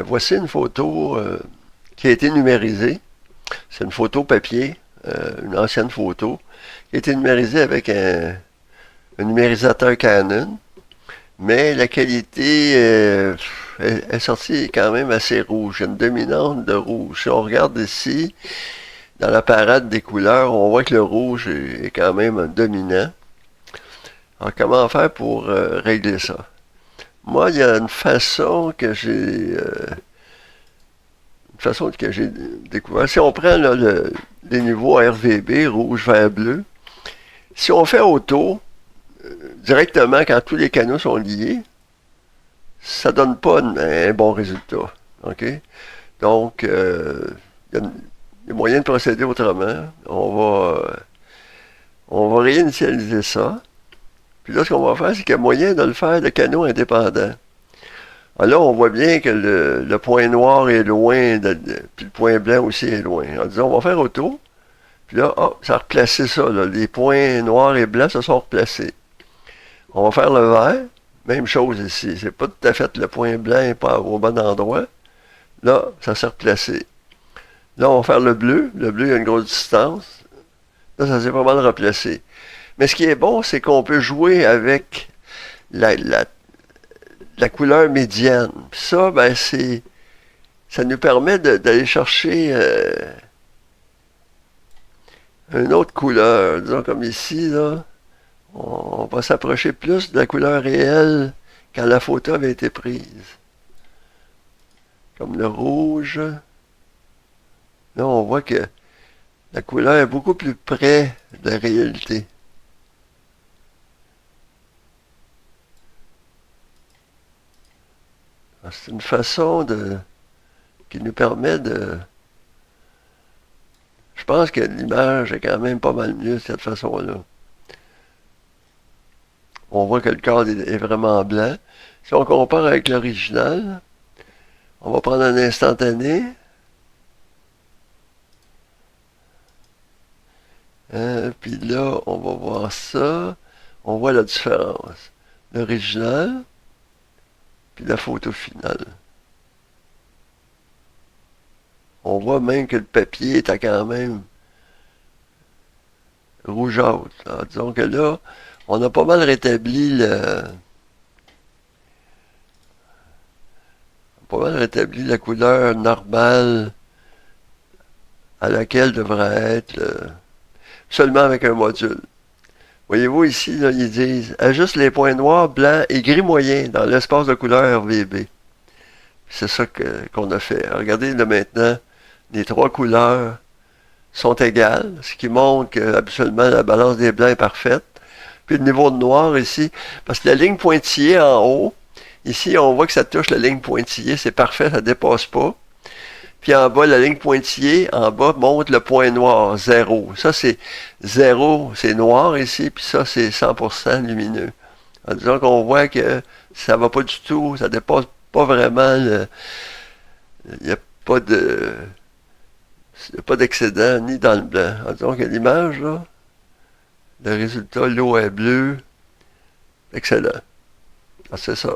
Voici une photo qui a été numérisée. C'est une photo papier, une ancienne photo, qui a été numérisée avec un numérisateur Canon, mais la qualité est sortie quand même assez rouge. Il y a une dominante de rouge. Si on regarde ici, dans la parade des couleurs, on voit que le rouge est quand même dominant. Alors, comment faire pour régler ça? Moi, il y a une façon que j'ai découvert. Si on prend là, les niveaux RVB, rouge, vert, bleu, si on fait auto, directement quand tous les canaux sont liés, ça donne pas un bon résultat. OK? Donc, il y a moyen de procéder autrement. On va réinitialiser ça. Puis là, ce qu'on va faire, c'est qu'il y a moyen de le faire de canaux indépendants. Alors là, on voit bien que le point noir est loin, puis le point blanc aussi est loin. En disant, on va faire auto. Puis là, ça a replacé ça. Là. Les points noirs et blancs se sont replacés. On va faire le vert. Même chose ici. C'est pas tout à fait le point blanc et pas au bon endroit. Là, ça s'est replacé. Là, on va faire le bleu. Le bleu, il y a une grosse distance. Là, ça s'est pas mal replacé. Mais ce qui est bon, c'est qu'on peut jouer avec la couleur médiane. Puis ça, ben, ça nous permet d'aller chercher une autre couleur. Disons comme ici, là, on va s'approcher plus de la couleur réelle quand la photo avait été prise. Comme le rouge. Là, on voit que la couleur est beaucoup plus près de la réalité. C'est une façon qui nous permet de... Je pense que l'image est quand même pas mal mieux de cette façon-là. On voit que le cadre est vraiment blanc. Si on compare avec l'original, on va prendre un instantané. Puis là, on va voir ça. On voit la différence. L'original, puis la photo finale. On voit même que le papier est quand même rougeâtre. Alors, disons que là, on a pas mal rétabli la couleur normale à laquelle devrait être seulement avec un module. Voyez-vous ici, là, ils disent ajuste les points noirs, blancs et gris moyen dans l'espace de couleur RVB. C'est ça qu'on a fait. Regardez là maintenant, les trois couleurs sont égales, ce qui montre que absolument la balance des blancs est parfaite. Puis le niveau de noir ici, parce que la ligne pointillée en haut, ici on voit que ça touche la ligne pointillée, c'est parfait, ça ne dépasse pas. Puis en bas, la ligne pointillée, en bas, montre le point noir, 0. Ça, c'est 0, c'est noir ici, puis ça, c'est 100% lumineux. En disant qu'on voit que ça va pas du tout, ça dépasse pas vraiment il n'y a pas de... Il n'y a pas d'excédent ni dans le blanc. En disant que l'image, là, le résultat, l'eau est bleue. Excellent. Ah, c'est ça.